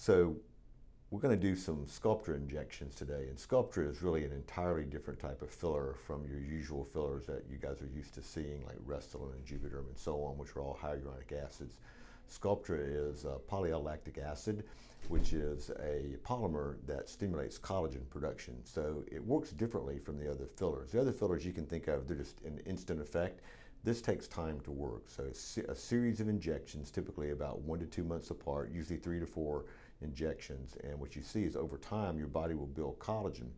So we're going to do some Sculptra injections today, and Sculptra is really an entirely different type of filler from your usual fillers that you guys are used to seeing, like Restylane and Juvederm and so on, which are all hyaluronic acids. Sculptra is poly-L-lactic acid, which is a polymer that stimulates collagen production. So it works differently from the other fillers. The other fillers you can think of, they're just an instant effect. This takes time to work. So a series of injections, typically about 1 to 2 months apart, usually 3 to 4 injections. And what you see is over time, your body will build collagen.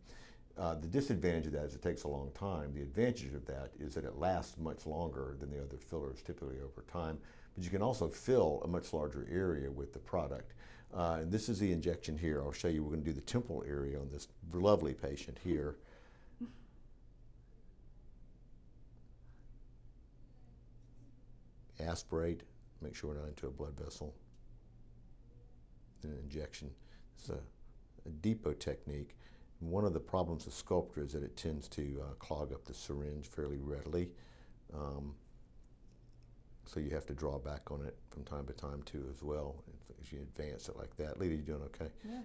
The disadvantage of that is it takes a long time. The advantage of that is that it lasts much longer than the other fillers typically over time. But you can also fill a much larger area with the product. And this is the injection here. I'll show you. We're going to do the temporal area on this lovely patient here. Aspirate, make sure we're not into a blood vessel. Then an injection. It's a depot technique. One of the problems with Sculptra is that it tends to clog up the syringe fairly readily. So you have to draw back on it from time to time too as well as you advance it like that. Lita, you doing okay? Yeah.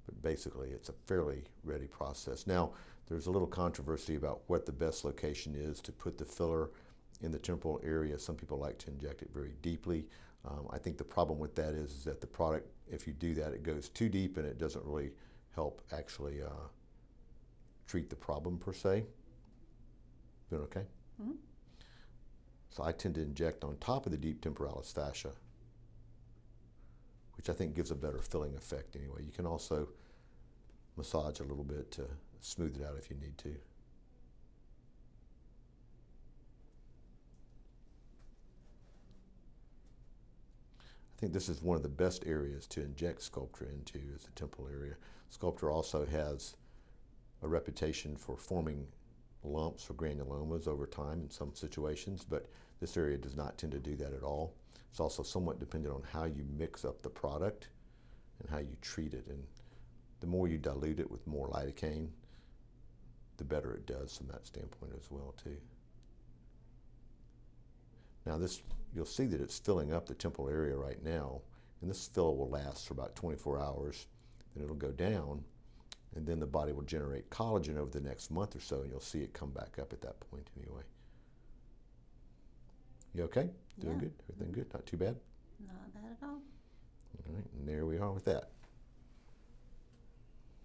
But basically it's a fairly ready process. Now there's a little controversy about what the best location is to put the filler in the temporal area. Some people like to inject it very deeply. I think the problem with that is that the product, if you do that, it goes too deep and it doesn't really help actually treat the problem per se. Doing okay? Mm-hmm. So I tend to inject on top of the deep temporalis fascia, which I think gives a better filling effect anyway. You can also massage a little bit to smooth it out if you need to. I think this is one of the best areas to inject Sculptra into, is the temporal area. Sculptra also has a reputation for forming lumps or granulomas over time in some situations, but this area does not tend to do that at all. It's also somewhat dependent on how you mix up the product and how you treat it. And the more you dilute it with more lidocaine, the better it does from that standpoint as well too. Now this, you'll see that it's filling up the temporal area right now, and this fill will last for about 24 hours, then it'll go down, and then the body will generate collagen over the next month or so, and you'll see it come back up at that point anyway. You okay? Doing good? Everything good? Not too bad? Not bad at all. All right, and there we are with that.